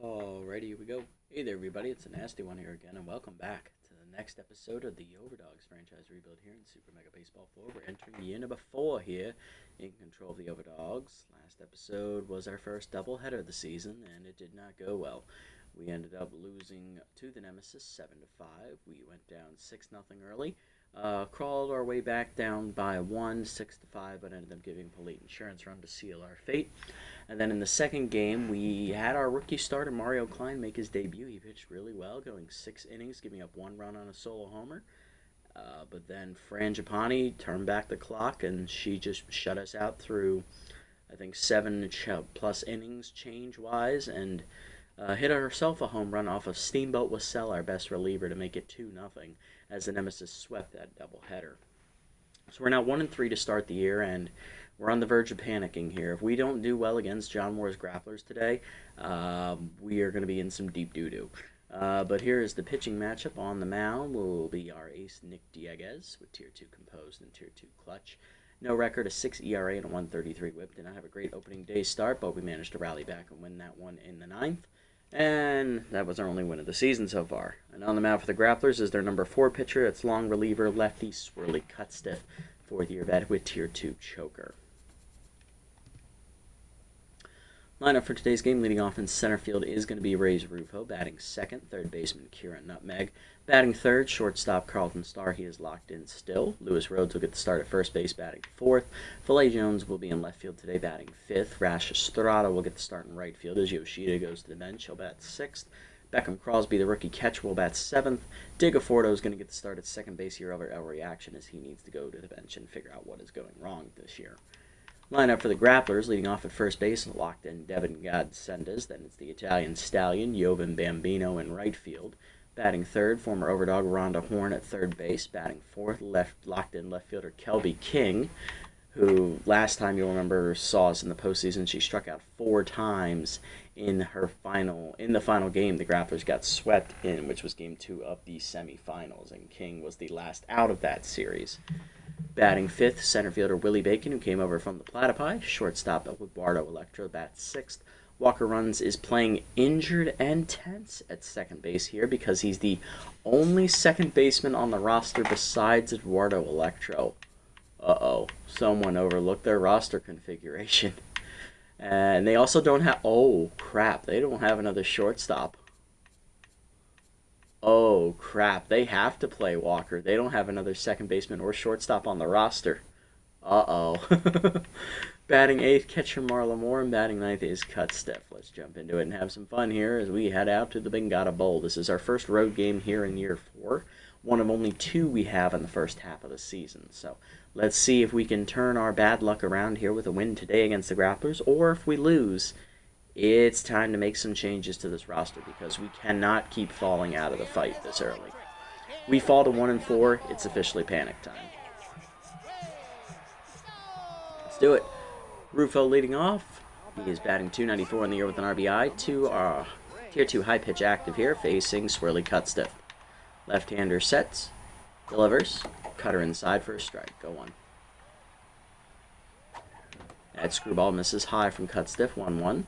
Alrighty, here we go. Hey there, everybody. It's a nasty one here again, and welcome back to the next episode of the Overdogs franchise rebuild here in Super Mega Baseball 4. We're entering year number 4 here in control of the Overdogs. Last episode was our first doubleheader of the season, and it did not go well. We ended up losing to the Nemesis 7-5. We went down 6-0 early. Crawled our way back down by 1, 6-5, but ended up giving a late insurance run to seal our fate. And then in the second game, we had our rookie starter, Mario Klein, make his debut. He pitched really well, going 6 innings, giving up 1 run on a solo homer. But then Frangipani turned back the clock, and she just shut us out through, I think, 7+ innings change-wise, and hit herself a home run off of Steamboat Wassell, our best reliever, to make it 2-0, as the Nemesis swept that doubleheader. So we're now 1-3 to start the year, and we're on the verge of panicking here. If we don't do well against John Moore's Grapplers today, we are going to be in some deep doo-doo. But here is the pitching matchup. On the mound will be our ace, Nick Dieguez, with Tier 2 composed and Tier 2 clutch. No record, a 6 ERA and a 1.33 whip. Did not have a great opening day start, but we managed to rally back and win that one in the 9th. And that was our only win of the season so far. And on the mound for the Grapplers is their number 4 pitcher. It's long reliever, lefty, swirly cut stiff, 4th-year vet with Tier 2 choker. Lineup for today's game, leading off in center field, is going to be Ray's Rufo, batting second, third baseman Kieran Nutmeg, batting third, shortstop Carlton Starr. He is locked in still. Lewis Rhodes will get the start at first base, batting fourth. Filet Jones will be in left field today, batting fifth. Rash Estrada will get the start in right field as Yoshida goes to the bench. He'll bat sixth. Beckham Crosby, the rookie catcher, will bat seventh. Digafordo is going to get the start at second base here over El Reaction as he needs to go to the bench and figure out what is going wrong this year. Lineup for the Grapplers, leading off at first base, locked in Devin Godsendes. Then it's the Italian Stallion, Jovan Bambino in right field. Batting third, former Overdog Rhonda Horn at third base. Batting fourth, locked in left fielder Kelby King, who last time you'll remember saw us in the postseason. She struck out 4 times in the final game the Grapplers got swept in, which was game 2 of the semifinals, and King was the last out of that series. Batting fifth, center fielder Willie Bacon, who came over from the Platypi. Shortstop Eduardo Electro bats sixth. Walker Runs is playing injured and tense at second base here because he's the only second baseman on the roster besides Eduardo Electro. Uh-oh, someone overlooked their roster configuration. And they also don't have... Oh, crap, they don't have another shortstop. Oh, crap. They have to play Walker. They don't have another second baseman or shortstop on the roster. Uh-oh. Batting 8th, catcher Marla Moore, and batting 9th is Cut Stiff. Let's jump into it and have some fun here as we head out to the Bengata Bowl. This is our first road game here in year 4. One of only 2 we have in the first half of the season. So let's see if we can turn our bad luck around here with a win today against the Grapplers, or if we lose, it's time to make some changes to this roster because we cannot keep falling out of the fight this early. We fall to 1-4, it's officially panic time. Let's do it. Rufo leading off. He is batting .294 in the year with an RBI. Tier 2 high pitch active here, facing Swirly Cut Stiff. Left-hander sets, delivers, cutter inside for a strike. Go on. That screwball misses high from Cut Stiff, 1-1.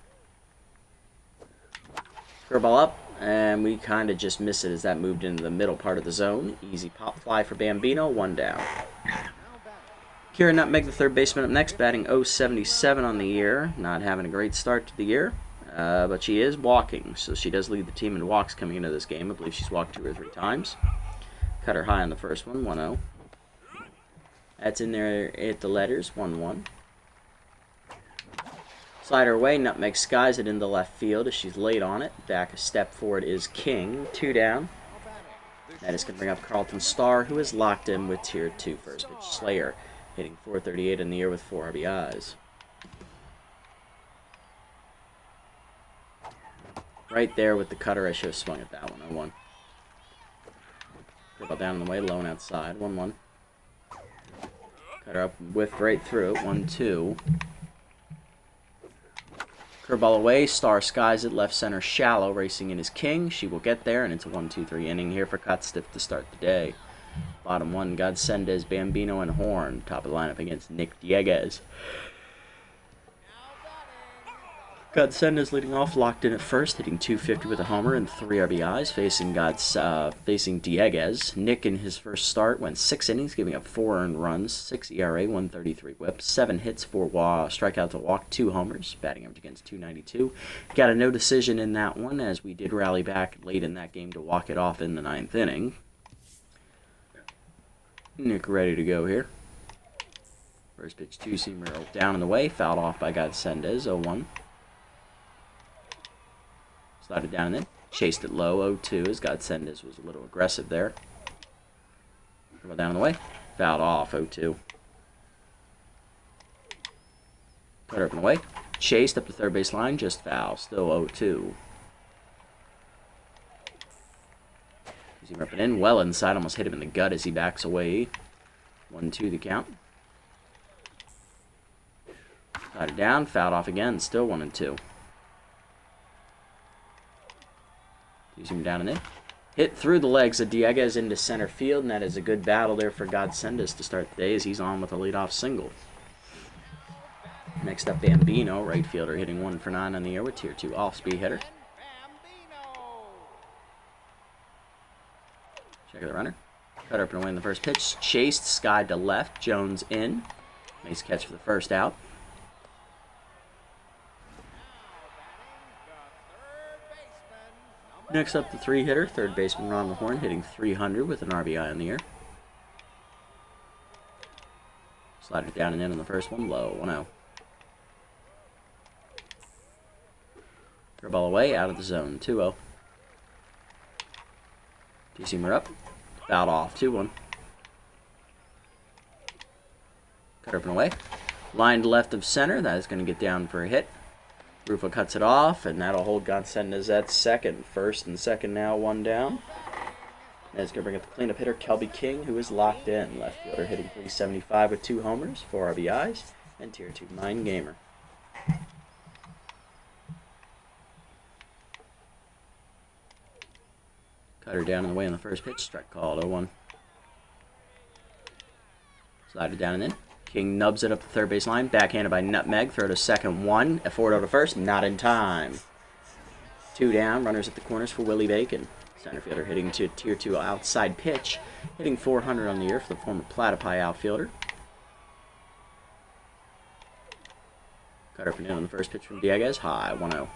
Curveball up, and we kind of just miss it as that moved into the middle part of the zone. Easy pop fly for Bambino, 1 down. Kira Nutmeg, the third baseman, up next, batting .077 on the year. Not having a great start to the year, but she is walking, so she does lead the team in walks coming into this game. I believe she's walked 2 or 3 times. Cut her high on the first one, 1-0. That's in there at the letters, 1-1. Slider away, Nutmeg skies it into left field as she's late on it. Back a step forward is King, 2 down. That is going to bring up Carlton Starr, who is locked in with Tier 2 first pitch. Slayer hitting .438 in the year with 4 RBIs. Right there with the cutter, I should have swung at that one, 0-1. Curveball down in the way, lone outside, 1-1. Cutter up, whiffed right through it, 1-2. Curveball away, Star skies it, left center shallow, racing in is King. She will get there, and it's a 1-2-3 inning here for Cut Stiff to start the day. Bottom 1, Godsendes, Bambino, and Horn. Top of the lineup against Nick Dieguez. Godsenda's leading off, locked in at first, hitting 250 with a homer and 3 RBIs, facing Dieguez. Nick in his first start went 6 innings, giving up 4 earned runs, 6 ERA, 133 WHIP, 7 hits, 4 strikeouts, a walk, 2 homers, batting average against 292. Got a no decision in that one, as we did rally back late in that game to walk it off in the 9th inning. Nick ready to go here. First pitch, 2-seamer down and away, fouled off by Godsendez, 0-1. Slided down and in. Chased it low, 0-2, as Godsendez was a little aggressive there. Down and away. Fouled off, 0-2. Cut up and away. Chased up the third base line, just foul. Still 0-2. He's up and in, well inside, almost hit him in the gut as he backs away. 1-2 the count. Slided down, fouled off again, still 1-2. Using him down and in. Hit through the legs of Dieguez into center field, and that is a good battle there for Godsendez to start the day as he's on with a leadoff single. Next up, Bambino, right fielder, hitting 1 for 9 on the year with Tier 2 off-speed hitter. Check the runner. Cut up and away in the first pitch. Chased, skied to left. Jones in. Nice catch for the first out. Next up, the 3-hitter, third baseman Ron Lahorn, hitting 300 with an RBI on the year. Slider down and in on the first one, low, 1-0. Throw ball away, out of the zone, 2-0. Two-seamer up, fouled off, 2-1. Cut up and away. Line to left of center, that is going to get down for a hit. Rufo cuts it off, and that'll hold Godsendez at second. First and second now, 1 down. That's going to bring up the cleanup hitter, Kelby King, who is locked in. Left fielder hitting 375 with 2 homers, 4 RBIs, and Tier 2 mind gamer. Cutter down in the way on the first pitch, strike called, 0-1. Slide it down and in. King nubs it up the third base line, backhanded by Nutmeg, throw to second, 1, a forward over to first, not in time. 2 down, runners at the corners for Willie Bacon. Center fielder hitting to Tier 2 outside pitch, hitting 400 on the year for the former Platypi outfielder. Cut up and in on the first pitch from Dieguez, high, 1-0.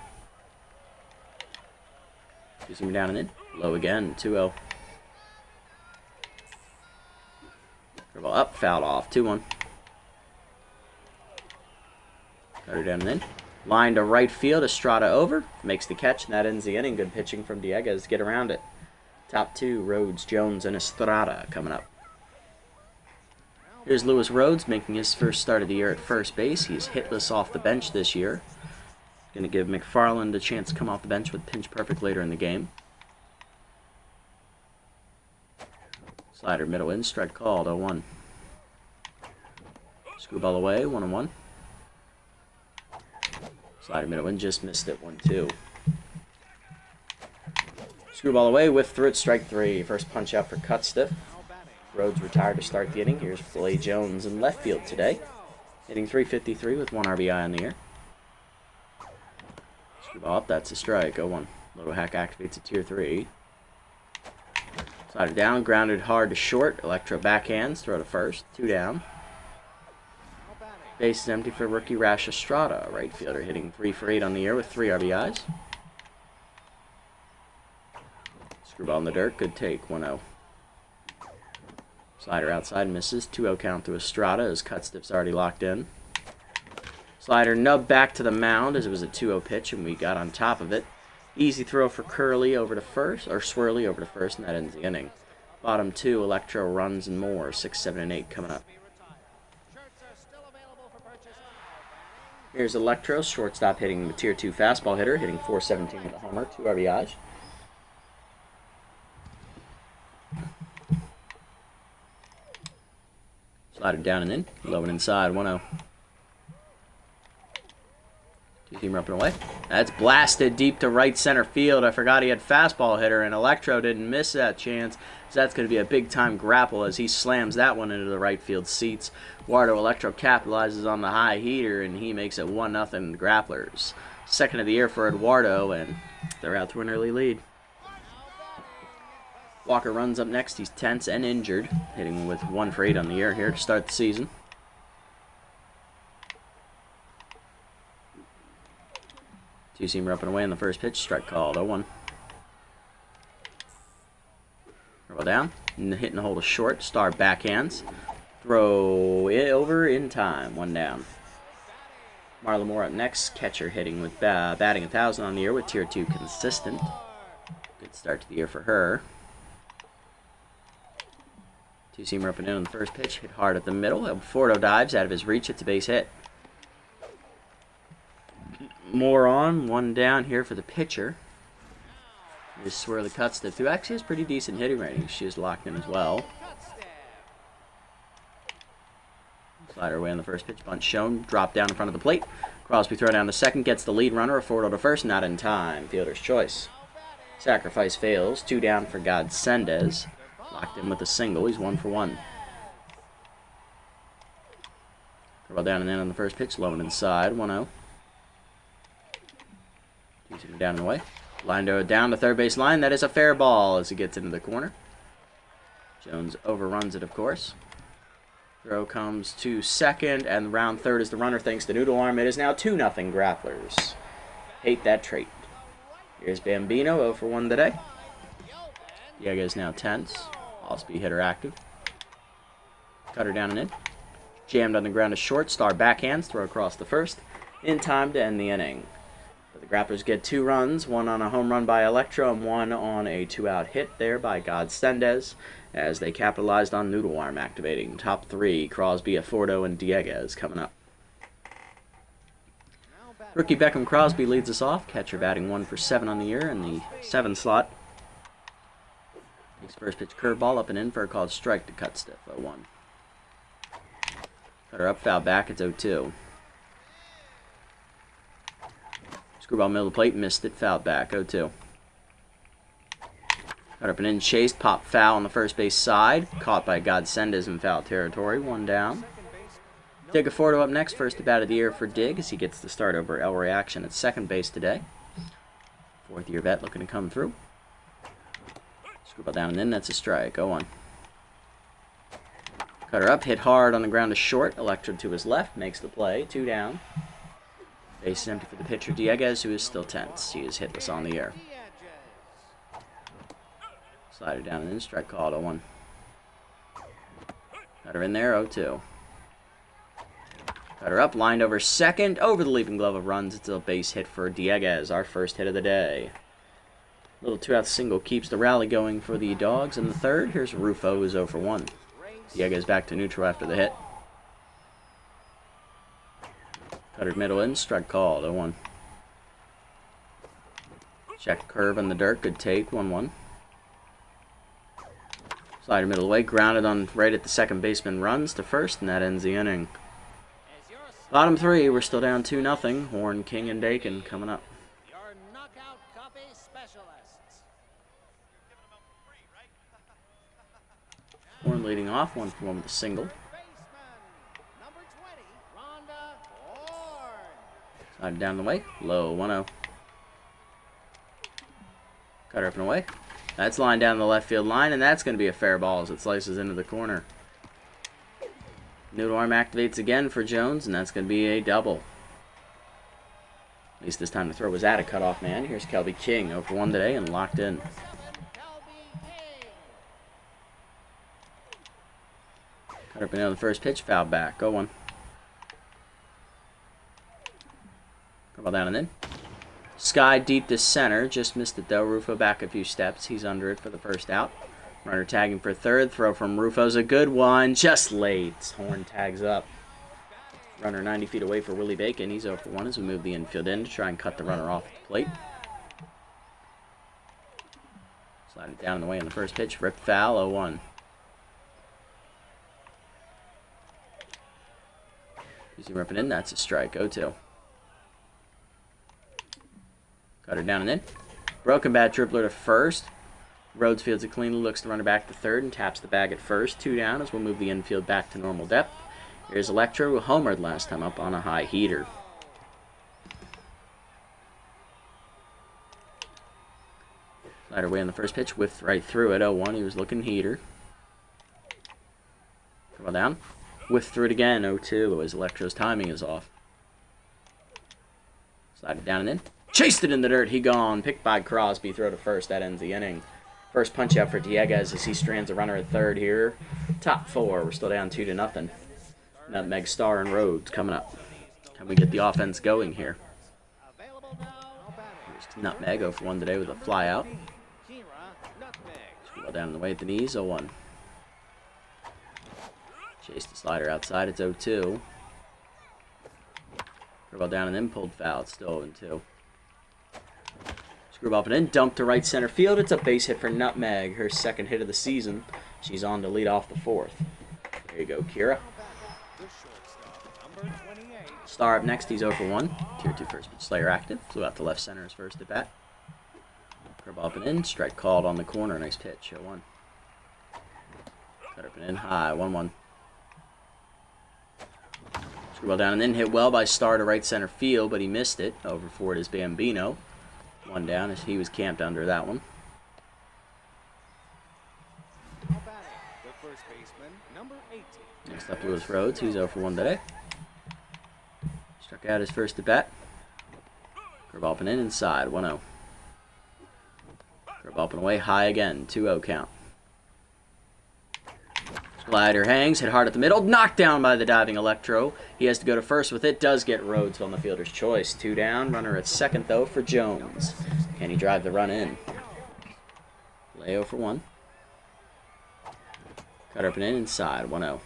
Using him down and in, low again, 2-0. Ball up, fouled off, 2-1. Cutter down and in. Line to right field, Estrada over. Makes the catch, and that ends the inning. Good pitching from Dieguez to get around it. Top 2, Rhodes, Jones, and Estrada coming up. Here's Lewis Rhodes making his first start of the year at first base. He's hitless off the bench this year. Going to give McFarland a chance to come off the bench with pinch perfect later in the game. Slider middle in, strike called, 0-1. Screwball away, 1-1. Slider middle in, just missed it, 1-2. Screwball away, whiff through it, strike 3. First punch out for Cutstiff. Rhodes retired to start the inning. Here's Filet Jones in left field today, hitting 353 with 1 RBI on the year. Screwball up, that's a strike, 0-1. Little Hack activates at Tier 3. Slider down, grounded hard to short. Electro backhands, throw to first, 2 down. Base is empty for rookie Rash Estrada, right fielder, hitting 3 for 8 on the year with 3 RBIs. Screwball in the dirt, good take, 1-0. Slider outside, misses, 2-0 count to Estrada as Cutstiff's already locked in. Slider nub back to the mound as it was a 2-0 pitch and we got on top of it. Easy throw for Curly over to first, or Swirly over to first, and that ends the inning. Bottom 2, Electro runs and more, 6, 7, and 8 coming up. Here's Electro, shortstop hitting the Tier 2 fastball hitter, hitting 417 with a homer, 2 RBIs. Slider down and in, low and inside, 1-0. Two-seamer up and away. That's blasted deep to right center field. I forgot he had fastball hitter, and Electro didn't miss that chance. So that's going to be a big-time grapple as he slams that one into the right field seats. Wardo Electro capitalizes on the high heater, and he makes it 1-0 Grapplers. Second of the year for Eduardo, and they're out to an early lead. Walker runs up next. He's tense and injured, hitting with 1 for 8 on the year here to start the season. Two-seamer up and away in the first pitch. Strike called. 0-1. Curveball down. Hitting the hole to short. Star backhands. Throw it over in time. 1 down. Marla Moore up next. Catcher hitting with batting 1,000 on the year with tier 2 consistent. Good start to the year for her. Two-seamer up and in on the first pitch. Hit hard at the middle. Fordo dives out of his reach. It's a base hit. More on. 1 down here for the pitcher. Just swirl the cut step through. Actually has pretty decent hitting rating. She is locked in as well. Slider away on the first pitch. Bunt shown. Drop down in front of the plate. Crosby throw down to second. Gets the lead runner. A Fordo to first. Not in time. Fielder's choice. Sacrifice fails. 2 down for Godsendez. Locked in with a single. He's 1 for 1. Curveball down and in on the first pitch. Low and inside. 1-0. Two-seamer down and away. Line down to third base line. That is a fair ball as he gets into the corner. Jones overruns it, of course. Throw comes to second, and round third is the runner thanks to Noodle Arm. It is now 2-0 Grapplers. Hate that trait. Here's Bambino, 0 for 1 today. Diego is now tense. All-speed hitter active. Cutter down and in. Jammed on the ground to short. Star backhands. Throw across the first. In time to end the inning. The Grapplers get 2 runs. 1 on a home run by Electro and 1 on a 2-out hit there by Godsendez as they capitalized on Noodle Arm activating. Top 3, Crosby, Afordo, and Dieguez coming up. Rookie Beckham Crosby leads us off. Catcher batting 1 for 7 on the year in the 7 slot. Takes first pitch curveball up and in for a called strike to cut stiff. 0-1. Cutter up, foul back. It's 0-2. Screwball middle of the plate, missed it, fouled back. 0-2. Cut up and in, chased, popped foul on the first base side. Caught by Godsendez in foul territory. 1 down. Dig Afordo up next, first at bat of the year for Dig as he gets the start over El Reaction at second base today. 4th year vet looking to come through. Screwball down and in, that's a strike. 0-1. Cutter up, hit hard on the ground to short. Electro to his left, makes the play. 2 down. Base is empty for the pitcher Dieguez, who is still tense. He is hitless on the air. Slider down and in, strike called. 0-1. Cutter in there. 0-2. Cutter up, lined over second, over the leaping glove of runs. It's a base hit for Dieguez, our first hit of the day. Little 2-out single keeps the rally going for the Dogs. In the third, here's Rufo, who's 0 for 1. Dieguez back to neutral after the hit. Cutter middle in, strike called. 0-1. Check curve in the dirt, good take. 1-1. Slider middle away, grounded on right at the second baseman, runs to first, and that ends the inning. Bottom 3, we're still down 2-0. Horn, King, and Bacon coming up. Horn leading off, 1 for 1 with a single. Slider down the way, low, 1-0. Cutter up and away. That's lined down the left field line, and that's going to be a fair ball as it slices into the corner. Noodle Arm activates again for Jones, and that's going to be a double. At least this time the throw was at a cutoff man. Here's Kelby King, 0 for 1 today, and locked in. Cutter up and in on the first pitch, foul back, 0-1. Curveball down and in. Sky deep to center, just missed it though. Rufo back a few steps. He's under it for the first out. Runner tagging for third. Throw from Rufo's a good one, just late. Horn tags up. Runner 90 feet away for Willie Bacon. He's 0 for 1 as we move the infield in to try and cut the runner off the plate. Slide it down in the way on the first pitch. Rip foul, 0-1. Easy ripping in, that's a strike, 0-2. Cut her down and in. Broken bat dribbler to first. Rhodes fields it cleanly, looks to runner back to third, and taps the bag at first. 2 down as we'll move the infield back to normal depth. Here's Electro, who homered last time up on a high heater. Slider away on the first pitch, whiffed right through it. 0-1, he was looking heater. Come down. Whiffed through it again. 0-2 as Electro's timing is off. Slide it down and in. Chased it in the dirt. He gone. Picked by Crosby. Throw to first. That ends the inning. First punch out for Dieguez as he strands a runner at third here. Top 4. We're still down 2-0. Nutmeg, Star, and Rhodes coming up. Can we get the offense going here? Here's Nutmeg. 0-for-1 today with a fly out. Scroll down in the way at the knees. 0-1. Chase the slider outside. It's 0-2. Curveball down and then pulled foul. It's still 0-2. Screwball up and in. Dumped to right center field. It's a base hit for Nutmeg. Her second hit of the season. She's on to lead off the 4th. There you go, Kira. Star up next. He's 0-for-1. Tier 2 first pitch Slayer active. Flew out to left center his first at bat. Curveball up and in. Strike called on the corner. Nice pitch. 0-1. Cut up and in. High. 1-1. Screwball down and then hit well by Star to right center field, but he missed it. Over for it is Bambino. 1 down as he was camped under that one. Next up Lewis Rhodes, who's 0-for-1 today. Struck out his first at bat. Curveball up and in inside, 1-0. Curveball up and away, high again, 2-0 count. Slider hangs, hit hard at the middle, knocked down by the diving Electro. He has to go to first with it, does get Rhodes on the fielder's choice. 2 down, runner at second though for Jones. Can he drive the run in? Lay 0-for-1. Cut up and in inside, 1-0.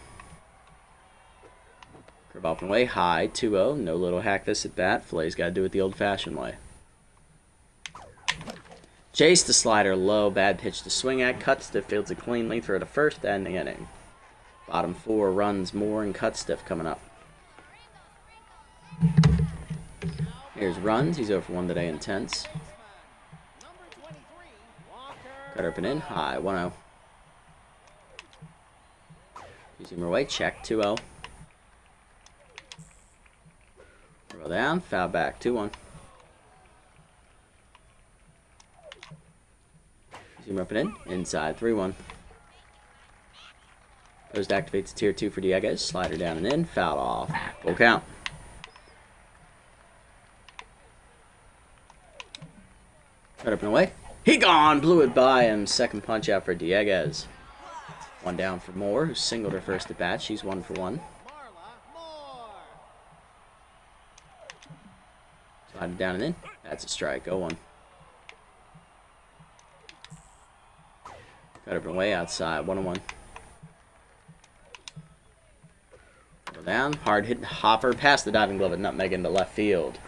Curve up and away, high, 2-0. No little hack this at bat. Flay's got to do it the old-fashioned way. Chase the slider low, bad pitch to swing at. Cuts to fields it cleanly, throw to first, end the inning. Bottom 4 runs more and cut stiff coming up. Here's runs. He's 0-for-1 today, intense. Cut up and in, high, 1-0. Using away, check, 2-0. Roll down, foul back, 2-1. Zoom up and in, inside, 3-1. Post activates tier 2 for Dieguez. Slider down and in, foul off. Full count. Cut up and away. He gone! Blew it by him. Second punch out for Dieguez. 1 down for Moore, who singled her first at bat. She's 1-for-1. Slide down and in. That's a strike. 0-1. Cut up and away outside. 1-1. Go down. Hard hit hopper past the diving glove at Nutmeg into left field.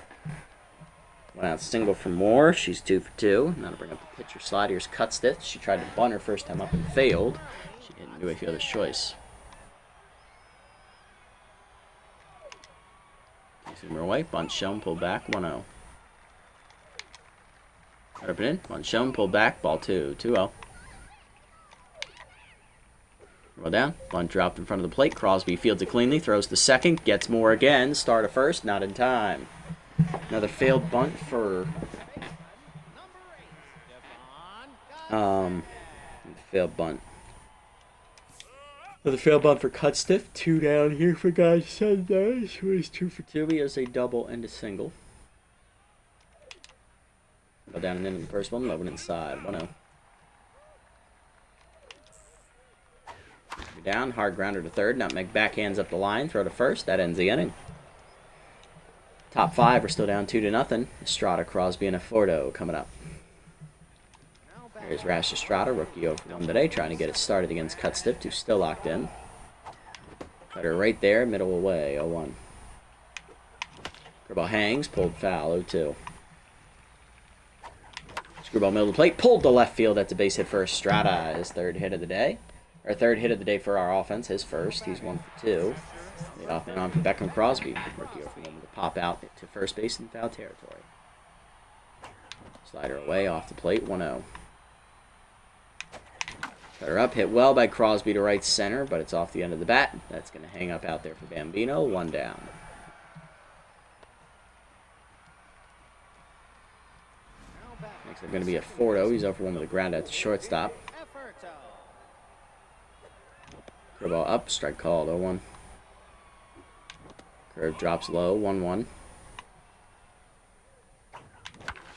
Went out single for Moore. She's 2-for-2. Now to bring up the pitcher slide. Here's Cutstiff. She tried to bunt her first time up and failed. She didn't do a fielder's choice. Zoomer away. Bunt shown. Pulled back. 1-0. Cut up and in. Bunt shown. Pulled back. Ball 2. 2-0. Roll down. Bunt dropped in front of the plate. Crosby fields it cleanly. Throws to second. Gets Moore again. Star to first. Not in time. Another failed bunt for failed bunt. Another failed bunt for Cutstiff. 2 down here for guys Sundays. Who is 2-for-2. He has a double and a single. Go down and in the first one. Low and inside. 1-0. Down. Hard grounder to third. Nutmeg backhands up the line. Throw to first. That ends the inning. Top 5 are still down 2-0. Estrada, Crosby, and Afordo coming up. Here's Rash Estrada, rookie 0-for-1 today, trying to get it started against Cutstiff, who's still locked in. Cutter right there, middle away, 0-1. Screwball hangs, pulled foul, 0-2. Screwball middle of the plate, pulled to left field. That's a base hit for Estrada, his third hit of the day. Our third hit of the day for our offense, his first. He's 1-for-2. The off and on for Beckham Crosby, rookie 0-for-1 with a pop out to first base in foul territory. Slider away off the plate, 1-0. Cutter up, hit well by Crosby to right center, but it's off the end of the bat. That's going to hang up out there for Bambino, 1 down. Next up going to be a Fordo. He's over 1 with a ground at the shortstop. Curveball up, strike called, 0-1. Curve drops low, 1-1.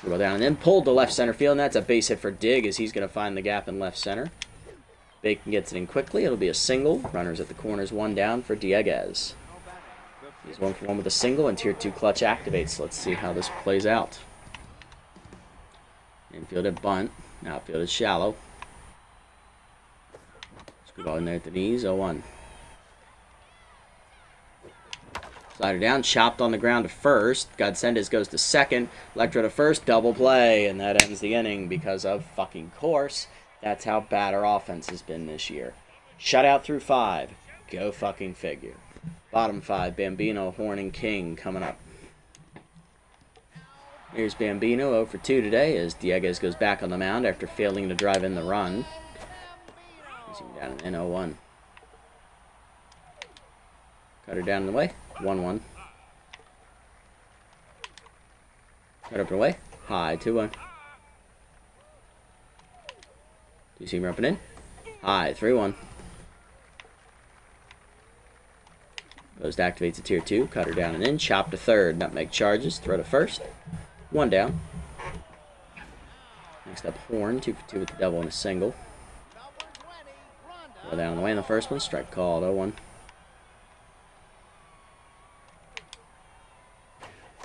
Curveball down and then pulled to left center field, and that's a base hit for Dig as he's going to find the gap in left center. Bacon gets it in quickly. It'll be a single. Runners at the corners, 1 down for Dieguez. He's 1 for 1 with a single, and Tier 2 clutch activates. Let's see how this plays out. Infield at bunt. Outfield is shallow. Screwball in there at the knees, 0-1. Slider down, chopped on the ground to first. Godsendez goes to second. Electro to first, double play, and that ends the inning because of fucking course. That's how bad our offense has been this year. Shutout through 5. Go fucking figure. Bottom 5, Bambino, Horn, and King coming up. Here's Bambino, 0 for 2 today as Dieguez goes back on the mound after failing to drive in the run. He's down in 0-1. Cutter down in the way, 1-1. Cut up and away, high, 2-1. Do you see him rumping in? High, 3-1. Post activates a Tier 2, cutter down and in, chop to third, nutmeg charges, throw to first, 1 down. Next up, Horn, 2 for 2 with the double and a single. Throw down the way in the first one, strike called, 0-1.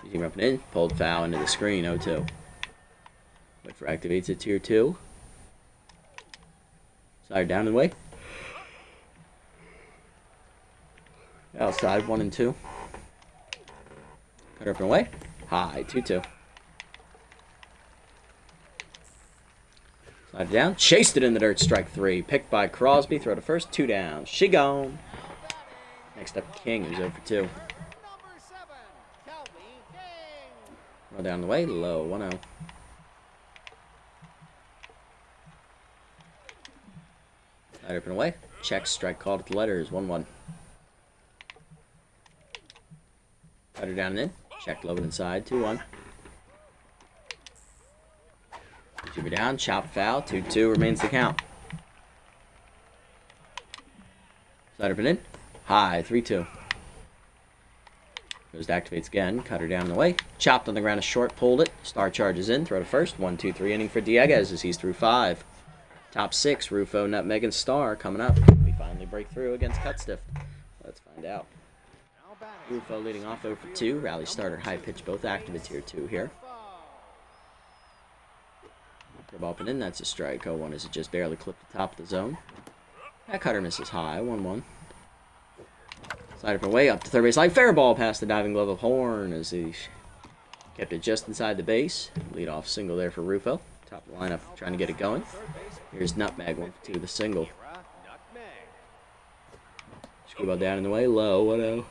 You see him rumping in, pulled foul into the screen, 0-2. Wait for activates a Tier 2. Side down and away. Outside, 1 and 2. Cut up and away. High, 2-2. Slide down. Chased it in the dirt, strike 3. Picked by Crosby. Throw to first, 2 down. She gone. Next up, King, who's 0 for 2. Roll down the way, low, 1-0. Slide up and away. Check, strike called at the letters, 1-1. Cutter down and in. Check low and inside, 2-1. Jimmy down, chop foul, 2-2 remains the count. Slide up and in. High, 3-2. Goes to activates again. Cutter down in the way. Chopped on the ground, a short, pulled it. Star charges in, throw to first. 1-2-3 inning for Dieguez as he's through 5. Top 6, Rufo, Nutmeg, and Star coming up. We finally break through against Cutstiff. Let's find out. Rufo leading off 0 for 2. Rally starter, high pitch, both active at Tier 2 here. Ball up and in, that's a strike. 0-1 as it just barely clipped the top of the zone. That cutter misses high, 1-1. Slide up and away, up to third base line. Fair ball past the diving glove of Horn as he kept it just inside the base. Lead off single there for Rufo. Top of the lineup trying to get it going. Here's Nutmeg, 1 for 2 with a single. Screwball down in the way, low, 1-0.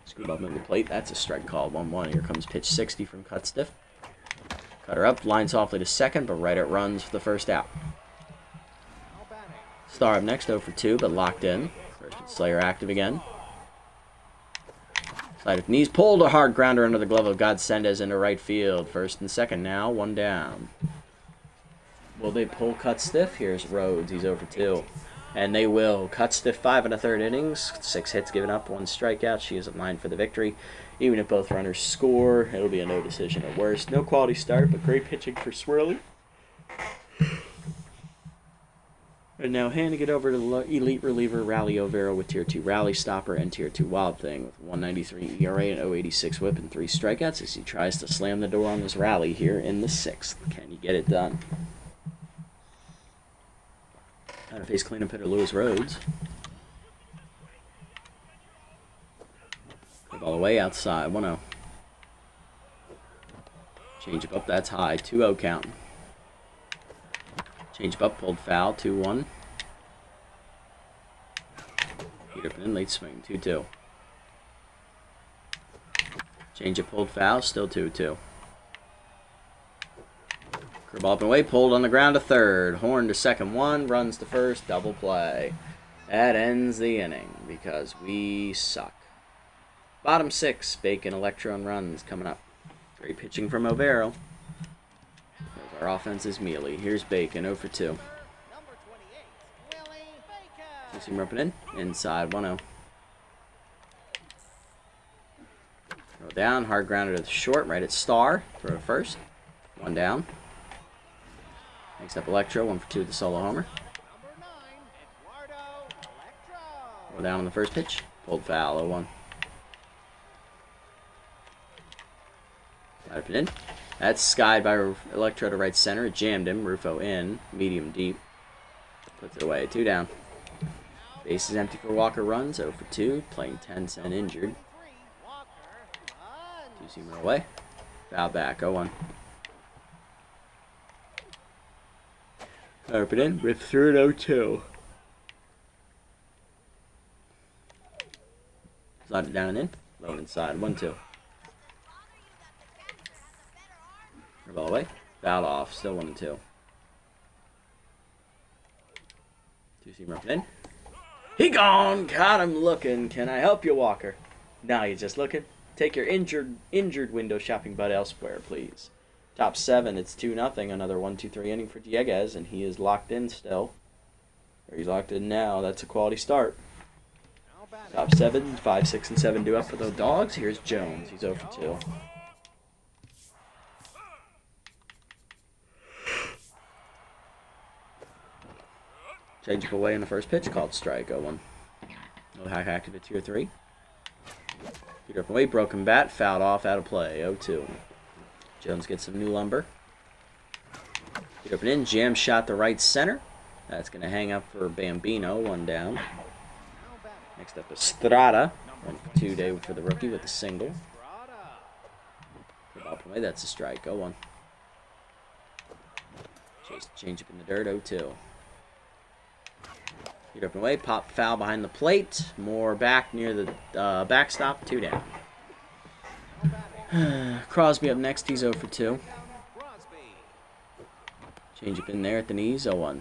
Screwball in the plate, that's a strike call, 1-1. Here comes pitch 60 from Cutstiff. Cutter up, line softly to second, but right it runs for the first out. Star up next, 0 for 2, but locked in. First Slayer active again. Slide with knees, pulled a hard grounder under the glove of Godsendez into right field. First and second now, 1 down. Will they pull Cutstiff? Here's Rhodes, he's 0 for 2. And they will. Cutstiff 5 1/3 innings, 6 hits given up, 1 strikeout. She is in line for the victory. Even if both runners score, it'll be a no decision at worst. No quality start, but great pitching for Swirly. And now handing it over to the elite reliever Rally Overo with Tier 2 Rally Stopper and Tier 2 Wild Thing with 193 ERA and 086 whip and 3 strikeouts as he tries to slam the door on this rally here in the 6th. Can you get it done? Out of face cleanup hitter Lewis Rhodes. All the way outside, 1-0. Change up, that's high, 2-0 count. Change up, pulled foul, 2-1. Heat up and in, late swing, 2-2. Change it, pulled foul, still 2-2. Curveball up and away, pulled on the ground to third. Horn to second, 1, runs to first, double play. That ends the inning because we suck. Bottom 6, Bacon, Electro, and runs coming up. Great pitching from Overo. Our offense is mealy. Here's Bacon, 0 for 2. Two-seam roping in, inside, 1-0. Throw down, hard grounder to the short, right at Star. Throw to first, 1 down. Next up, Electro, 1 for 2 with the solo homer. Throw down on the first pitch, pulled foul, 0-1. Right up and in. That's skied by Electro to right center. It jammed him. Rufo in. Medium deep. Puts it away. 2 down. Base is empty for Walker. Runs. 0 for 2. Playing 10th and injured. Two-seamer away. Foul back. 0-1. Up and in. Rip through it. 0-2. Slide it down and in. Low inside. 1-2. Ball away. Foul off. Still 1-2. Two-seam up and in. He gone. Got him looking. Can I help you, Walker? Now you just looking. Take your injured window shopping bud elsewhere, please. Top 7. It's 2-0. Another 1-2-3 inning for Dieguez, and he is locked in still. Or he's locked in now. That's a quality start. Top 7. 5, 6, and 7 due up for the Dogs. Here's Jones. He's 0 for 2. Change up away in the first pitch, called strike, 0-1. No hack active at 2 or 3. Peter up away, broken bat, fouled off, out of play, 0-2. Jones gets some new lumber. Peter up and in, jam shot to right center. That's going to hang up for Bambino, 1 down. Next up, Estrada, 1 for 2 day for the rookie with a single. Up away, that's a strike, 0-1. Change up in the dirt, 0-2. Get up and away, pop foul behind the plate. More back near the backstop, 2 down. Crosby up next, he's 0 for 2. Change up in there at the knees, 0-1.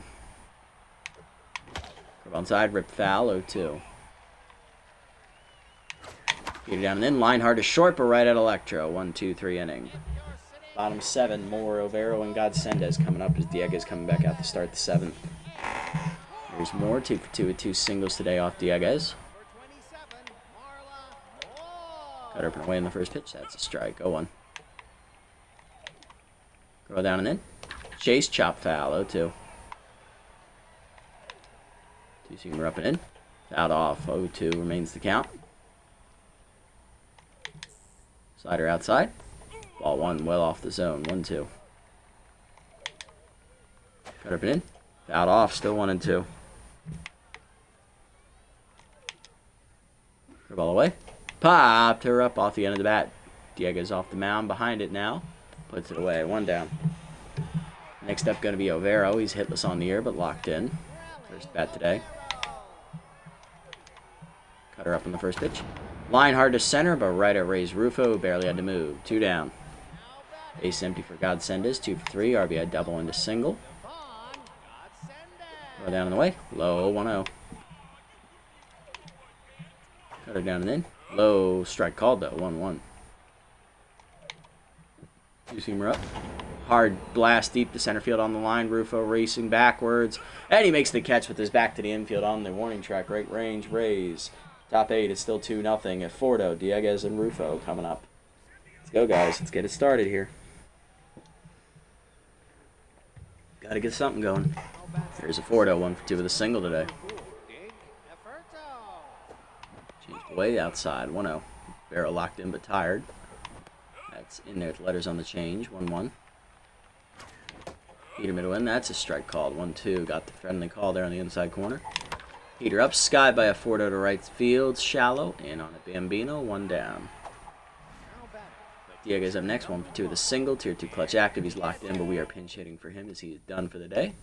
Curve on side, rip foul, 0-2. Get it down and in, line hard to short, but right at Electro, 1-2-3 inning. Bottom 7, more Overo and Godsendez coming up as Dieguez coming back out to start the 7th. Here's more, 2 for 2 with 2 singles today off Dieguez. Cut up and away in the first pitch, that's a strike, 0-1. Throw down and in. Chase, chop foul, 0-2. Two-seamer up and in. Fouled off, 0-2 remains the count. Slider outside. Ball 1 well off the zone, 1-2. Cut up and in. Fouled off, still 1-2. Ball away. Popped her up off the end of the bat. Diego's off the mound behind it now. Puts it away. 1 down. Next up going to be Overo. He's hitless on the year but locked in. First bat today. Cut her up on the first pitch. Line hard to center but right at Ray's Rufo. Barely had to move. 2 down. Base empty for Godsendez. 2 for 3. RBI double into single. Throw down in the way. Low 1-0. Cut her down and in. Low strike called though. 1-1. Two-seamer up. Hard blast deep to center field on the line. Rufo racing backwards. And he makes the catch with his back to the infield on the warning track. Right range. Rays. Top 8 is still 2-0 at Fordo. Dieguez and Rufo coming up. Let's go, guys. Let's get it started here. Gotta get something going. There's a Fordo, 1 for 2 with a single today. Changed away outside, 1-0. Barrel locked in but tired. That's in there with letters on the change, 1-1. Peter middle in, that's a strike called, 1-2. Got the friendly call there on the inside corner. Peter up, skied by a Fordo to right field, shallow, and on a Bambino, 1 down. Diego's up next, 1 for 2 with a single, tier 2 clutch active. He's locked in, but we are pinch hitting for him as he is done for the day.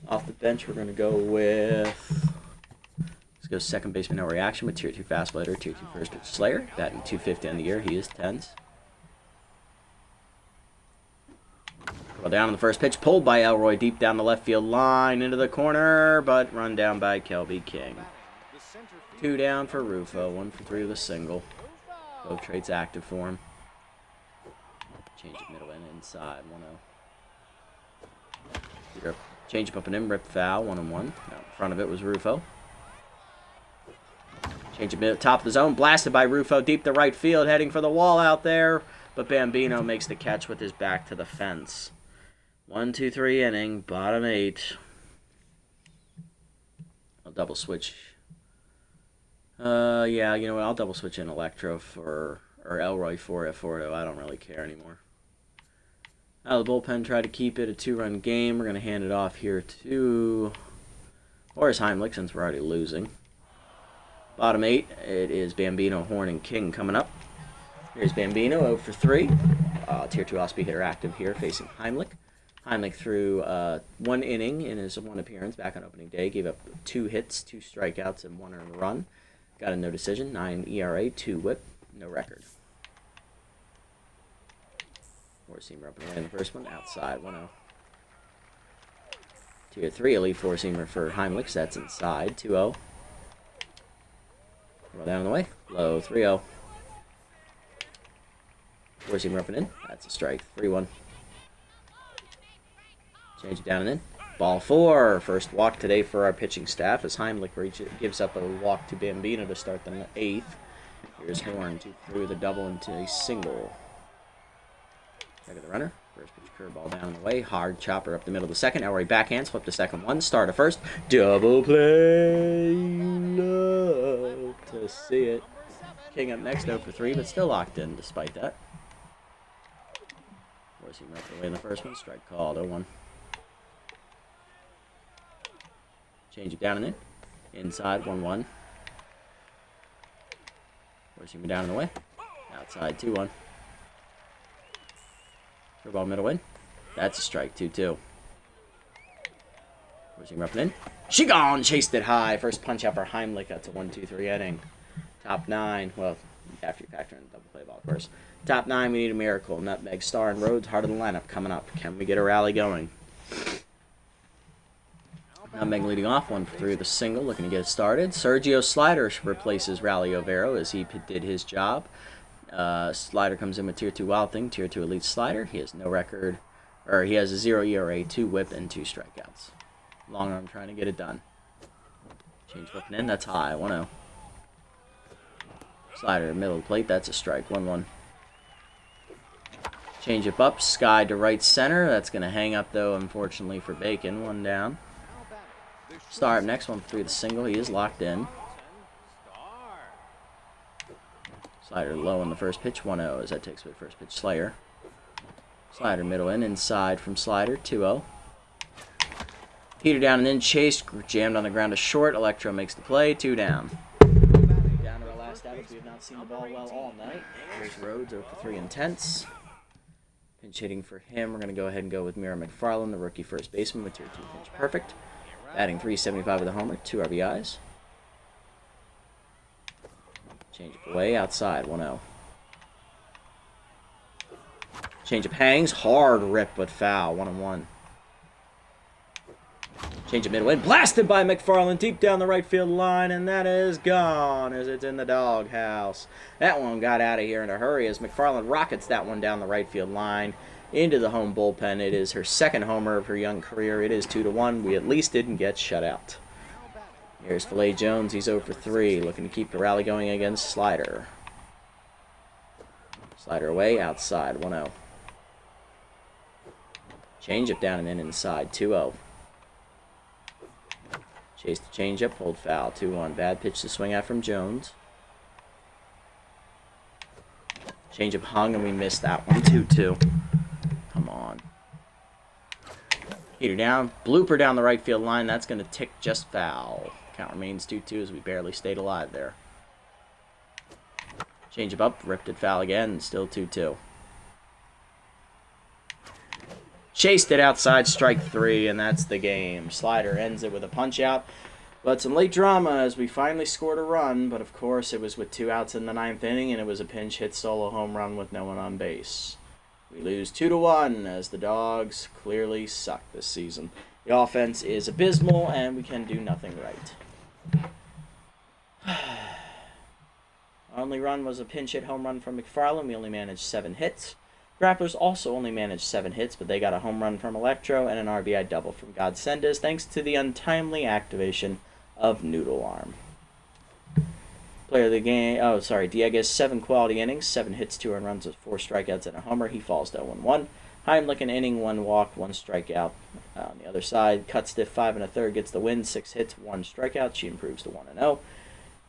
Off the bench, we're going to go with... Let's go second baseman, no reaction with Tier 2 fast blighter, Tier 2 first pitch Slayer. Batting 250 on the year. He is 10s. Well, down on the first pitch, pulled by Elroy deep down the left field line into the corner, but run down by Kelby King. 2 down for Rufo, 1 for 3 with a single. Both traits active for him. Change it middle and inside, 1-0. Change up and in, rip foul, 1-1. Now in front of it was Rufo. Change it middle, top of the zone, blasted by Rufo deep to right field, heading for the wall out there, but Bambino makes the catch with his back to the fence. 1-2-3 inning, bottom 8. I'll double switch. Yeah, you know what? I'll double switch in Electro or Elroy for Fordo. I don't really care anymore. Out of the bullpen, try to keep it a 2-run game. We're going to hand it off here to Horace Heimlich since we're already losing. Bottom 8, it is Bambino, Horn, and King coming up. Here's Bambino, 0 for 3. Tier 2 off-speed hitter active here, facing Heimlich. Heimlich threw 1 inning in his 1 appearance back on opening day. Gave up 2 hits, 2 strikeouts, and 1 earned run. Got a no decision, 9 ERA, 2 whip, no record. 4-seamer up and away in the first one, outside, 1-0. Tier 3, elite 4-seamer for Heimlich, that's inside, 2-0. Roll down the way, low, 3-0. 4-seamer up and in, that's a strike, 3-1. Change it down and in. Ball 4. First walk today for our pitching staff as Heimlich gives up a walk to Bambino to start the 8th. Here's Horn through the double into a single. Check of the runner. First pitch curveball down the way. Hard chopper up the middle of the second. Elroy backhands. Flip to second 1. Start to first. Double play. Love to see it. King up next 0 for 3, but still locked in despite that. Forcing right away in the first one. Strike called 0-1. Change it down and in. Inside, 1-1. Forcing me down and away. Outside, 2-1. Curveball middle in. That's a strike, 2-2. Forcing up and in. She gone! Chased it high. First punch out for Heimlich. That's a 1-2-3 inning. Top 9. Well, after you factor in the double play ball, of course. Top 9, we need a miracle. Nutmeg, Star, and Rhodes, heart of the lineup coming up. Can we get a rally going? Nutmeg leading off, 1 for 3 with a single, looking to get it started. Sergio Slider replaces Rally Overo as he did his job. Slider comes in with Tier 2 Wild Thing, Tier 2 Elite Slider. He has no record, or he has a 0 ERA, 2 whip, and 2 strikeouts. Long arm trying to get it done. Change looking in, that's high, 1-0. Slider middle of the plate, that's a strike, 1-1. Change it up, Sky to right center. That's going to hang up, though, unfortunately for Bacon. 1 down. Star up next, 1 for 3 with a single. He is locked in. Slider low on the first pitch, 1-0 as that takes away first pitch Slayer. Slider middle in, inside from Slider, 2-0. Peter down and in, chased, jammed on the ground to short. Electro makes the play, 2 down. Down to our last out as we have not seen the ball well all night. Here's Rhodes, 0 for 3 intense. Pinch hitting for him. We're going to go ahead and go with Mira McFarland, the rookie first baseman with Tier 2 pinch perfect. Batting .375 with a homer, 2 RBIs. Change up away, outside, 1-0. Change up hangs, hard rip but foul, 1-1. Change up midway, blasted by McFarland deep down the right field line, and that is gone as it's in the doghouse. That one got out of here in a hurry as McFarland rockets that one down the right field line into the home bullpen. It is her second homer of her young career. It is 2-1. We at least didn't get shut out. Here's Filet Jones. He's 0 for 3, looking to keep the rally going against Slider. Slider away, outside, 1-0. Change up down and in inside, 2-0. Chase the changeup, hold foul, 2-1. Bad pitch to swing at from Jones. Changeup hung and we missed that one, 2-2. Come on. Heater down, blooper down the right field line. That's going to tick just foul. Count remains 2-2 as we barely stayed alive there. Changeup up, ripped it foul again, still 2-2. Chased it outside, strike 3, and that's the game. Slider ends it with a punch out. But some late drama as we finally scored a run, but of course it was with 2 outs in the 9th inning, and it was a pinch hit solo home run with no one on base. We lose 2-1 as the Dogs clearly suck this season. The offense is abysmal, and we can do nothing right. Our only run was a pinch hit home run from McFarland. We only managed 7 hits. Grapplers also only managed 7 hits, but they got a home run from Electro and an RBI double from Godsendes, thanks to the untimely activation of Noodle Arm. Player of the game, Dieguez, 7 quality innings, 7 hits, 2 earned runs with 4 strikeouts and a homer. He falls to 0-1. Heimlich, an inning, 1 walk, 1 strikeout. On the other side, Cut Stiff, 5 1/3, gets the win, 6 hits, 1 strikeout. She improves to 1-0.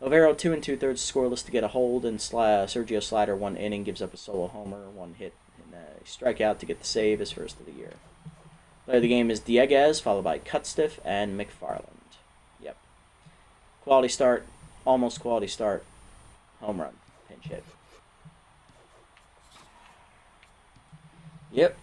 Overo, 2 2/3, scoreless to get a hold, and Sergio Slider, 1 inning, gives up a solo homer, 1 hit, and a strikeout to get the save, his first of the year. Player of the game is Dieguez, followed by Cutstiff and McFarland. Yep. Quality start, almost quality start, home run, pinch hit. Yep.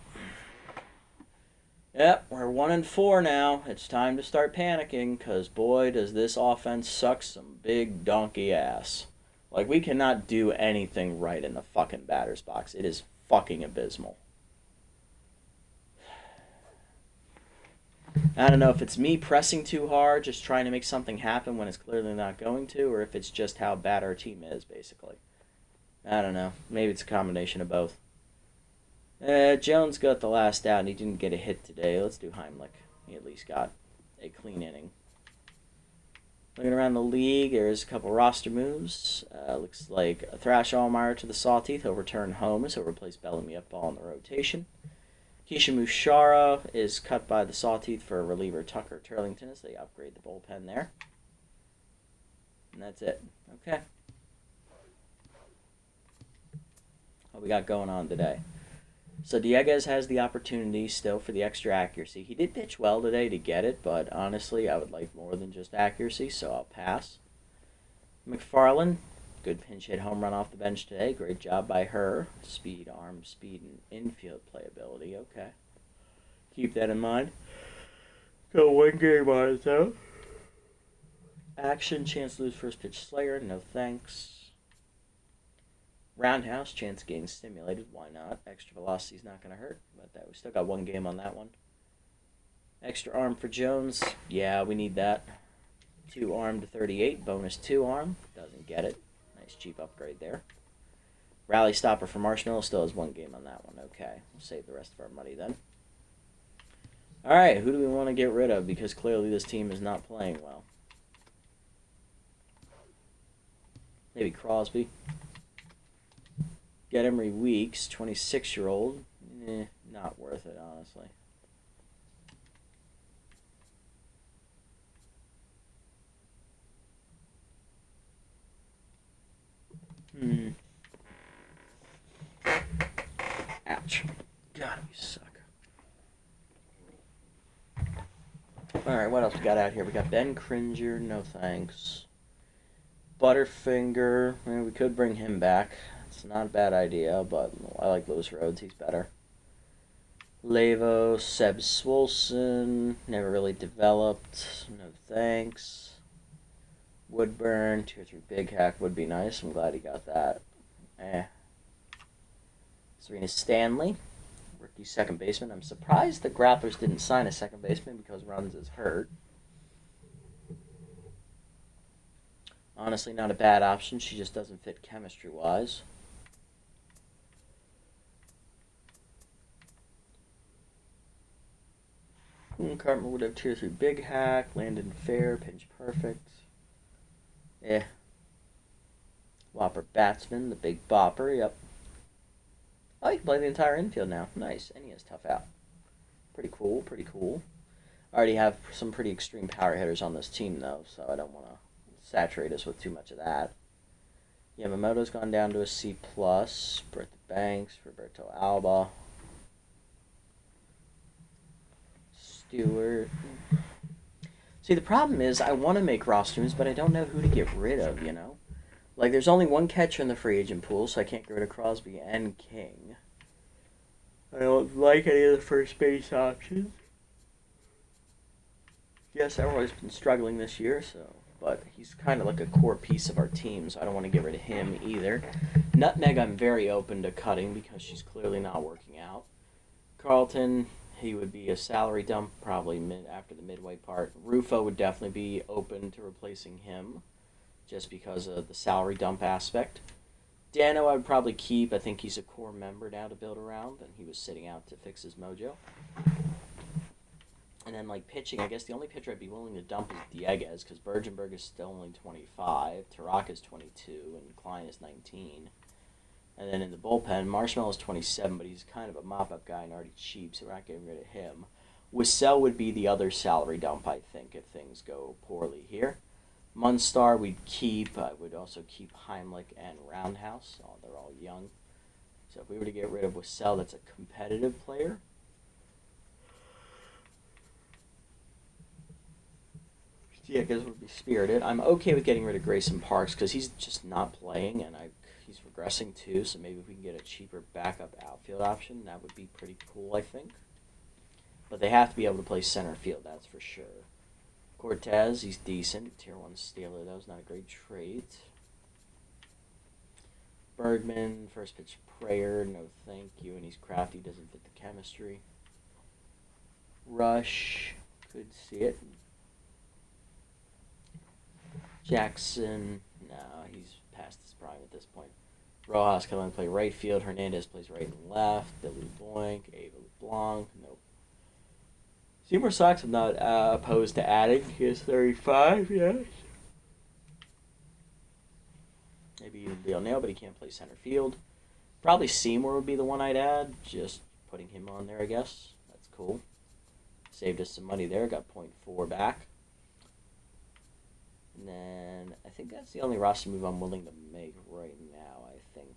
Yep, we're 1-4 now. It's time to start panicking, because boy, does this offense suck some big donkey ass. Like, we cannot do anything right in the fucking batter's box. It is fucking abysmal. I don't know if it's me pressing too hard, just trying to make something happen when it's clearly not going to, or if it's just how bad our team is, basically. I don't know. Maybe it's a combination of both. Jones got the last out, and he didn't get a hit today. Let's do Heimlich. He at least got a clean inning. Looking around the league, there's a couple roster moves. Looks like Thrash Allmeyer to the Sawteeth. He'll return home, so he'll replace Bellamy up ball in the rotation. Keisha Mushara is cut by the Sawteeth for reliever Tucker Turlington as they upgrade the bullpen there. And that's it. Okay. What we got going on today? So Dieguez has the opportunity still for the extra accuracy. He did pitch well today to get it, but honestly, I would like more than just accuracy, so I'll pass. McFarland, good pinch hit home run off the bench today. Great job by her. Speed, arm speed, and infield playability. Okay. Keep that in mind. Got 1 game on it, though. Action, chance to lose first pitch Slayer. No thanks. Roundhouse, chance getting stimulated. Why not? Extra velocity is not going to hurt. But we still got 1 game on that one. Extra arm for Jones. Yeah, we need that. 2 arm to 38. Bonus 2 arm. Doesn't get it. Nice cheap upgrade there. Rally stopper for Marshmallow. Still has 1 game on that one. Okay. We'll save the rest of our money then. Alright, who do we want to get rid of? Because clearly this team is not playing well. Maybe Crosby. Get Emery Weeks, 26-year-old. Not worth it, honestly. Ouch. God, we suck. Alright, what else we got out here? We got Ben Cringer, no thanks. Butterfinger, we could bring him back. It's not a bad idea, but I like Lewis Rhodes. He's better. Lavo, Seb Swolson, never really developed. No thanks. Woodburn, 2 or 3 big hack would be nice. I'm glad he got that. Serena Stanley, rookie second baseman. I'm surprised the Grapplers didn't sign a second baseman because Runs is hurt. Honestly, not a bad option. She just doesn't fit chemistry-wise. Cartman would have 2 or 3 big hack. Landon Fair, pinch perfect. Whopper Batsman, the big bopper, yep. Oh, you can play the entire infield now. Nice. And he has tough out. Pretty cool, pretty cool. I already have some pretty extreme power hitters on this team, though, so I don't want to saturate us with too much of that. Yamamoto's gone down to a C+. Bertha Banks, Roberto Alba. Stewart. See, the problem is I want to make rosters, but I don't know who to get rid of, you know? Like, there's only 1 catcher in the free agent pool, so I can't get rid of Crosby and King. I don't like any of the first base options. Yes, everyone's been struggling this year, but he's kind of like a core piece of our team, so I don't want to get rid of him either. Nutmeg, I'm very open to cutting because she's clearly not working out. Carlton, he would be a salary dump probably after the midway part. Rufo would definitely be open to replacing him just because of the salary dump aspect. Dano, I would probably keep. I think he's a core member now to build around, and he was sitting out to fix his mojo. And then, like, pitching, I guess the only pitcher I'd be willing to dump is Dieguez, because Bergenberg is still only 25, Tarak is 22, and Klein is 19. And then in the bullpen, Marshmallow is 27, but he's kind of a mop-up guy and already cheap, so we're not getting rid of him. Wissell would be the other salary dump, I think, if things go poorly here. Munstar we'd keep. I would also keep Heimlich and Roundhouse. Oh, they're all young. So if we were to get rid of Wissell, that's a competitive player. Yeah, because it would be spirited. I'm okay with getting rid of Grayson Parks because he's just not playing, and he's regressing too. So maybe if we can get a cheaper backup outfield option, that would be pretty cool, I think. But they have to be able to play center field, that's for sure. Cortez, he's decent. Tier 1 stealer, that was not a great trait. Bergman, first pitch prayer, no thank you, and he's crafty, doesn't fit the chemistry. Rush, could see it. Jackson, no, he's past his prime at this point. Rojas can only play right field. Hernandez plays right and left. Billy Boink, Ava LeBlanc, nope. Seymour Sox, I'm not opposed to adding. He is 35, yes. Maybe even Leo Nail, but he can't play center field. Probably Seymour would be the one I'd add. Just putting him on there, I guess. That's cool. Saved us some money there. Got 0.4 back. And then I think that's the only roster move I'm willing to make right now, I think.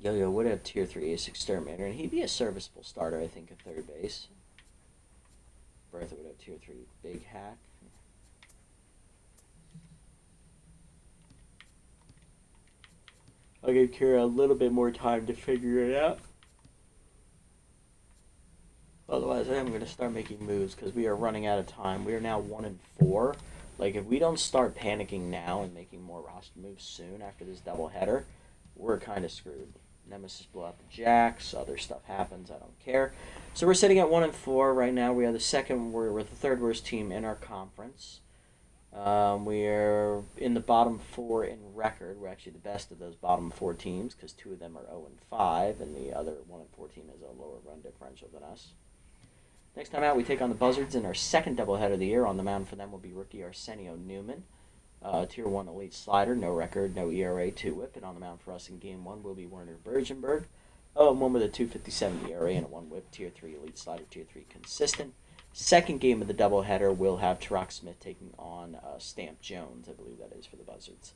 Yo-Yo would have Tier 3 Ace Exterminator, and he'd be a serviceable starter, I think, at third base. Bertha would have Tier 3 Big Hack. I'll give Kira a little bit more time to figure it out. Otherwise, I am going to start making moves because we are running out of time. We are now 1-4. Like, if we don't start panicking now and making more roster moves soon after this doubleheader, we're kind of screwed. Nemesis blow out the Jacks. Other stuff happens. I don't care. So we're sitting at 1-4 right now. We are we're the third worst team in our conference. We are in the bottom 4 in record. We're actually the best of those bottom 4 teams because 2 of them are 0-5, and the other 1-4 team has a lower run differential than us. Next time out, we take on the Buzzards in our second doubleheader of the year. On the mound for them will be rookie Arsenio Newman. Tier 1 elite slider, no record, no ERA, 2 whip. And on the mound for us in Game 1 will be Werner Bergenberg. And one with a 2.57 ERA and a 1 whip. Tier 3 elite slider, Tier 3 consistent. Second game of the doubleheader will have Tarak Smith taking on Stamp Jones, I believe that is, for the Buzzards.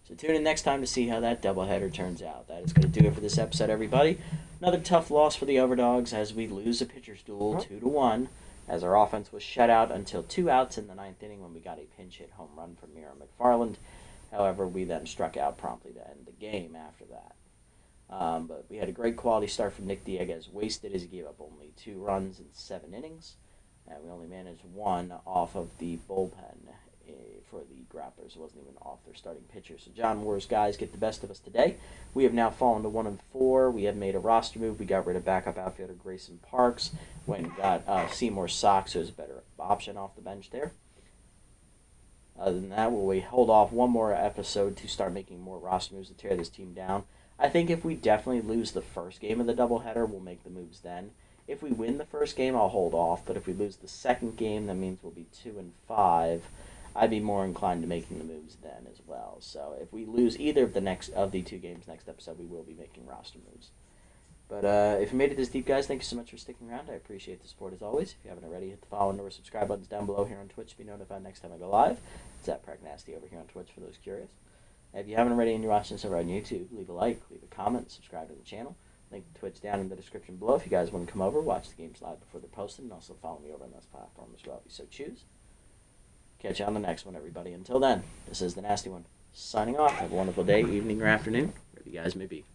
So tune in next time to see how that doubleheader turns out. That is going to do it for this episode, everybody. Another tough loss for the Overdogs as we lose a pitcher's duel 2-1, as our offense was shut out until 2 outs in the 9th inning when we got a pinch hit home run from Mira McFarland. However, we then struck out promptly to end the game after that. But we had a great quality start from Nick Dieguez, wasted as he gave up only 2 runs in 7 innings. And we only managed 1 off of the bullpen for the Grapplers. It wasn't even off their starting pitcher. So John Moore's guys get the best of us today. We have now fallen to 1-4. We have made a roster move. We got rid of backup outfielder Grayson Parks. Went and got Seymour Sox, who's a better option off the bench there. Other than that, we hold off one more episode to start making more roster moves to tear this team down. I think if we definitely lose the first game of the doubleheader, we'll make the moves then. If we win the first game, I'll hold off. But if we lose the second game, that means we'll be 2-5. I'd be more inclined to making the moves then as well. So if we lose either of the 2 games next episode, we will be making roster moves. But if you made it this deep, guys, thank you so much for sticking around. I appreciate the support as always. If you haven't already, hit the follow and or subscribe buttons down below here on Twitch to be notified next time I go live. It's at Pragnasty over here on Twitch for those curious. And if you haven't already and you're watching this over on YouTube, leave a like, leave a comment, subscribe to the channel. Link to Twitch down in the description below if you guys want to come over, watch the games live before they're posted, and also follow me over on this platform as well if you so choose. Catch you on the next one, everybody. Until then, this is the Nasty One signing off. Have a wonderful day, evening, or afternoon, wherever you guys may be.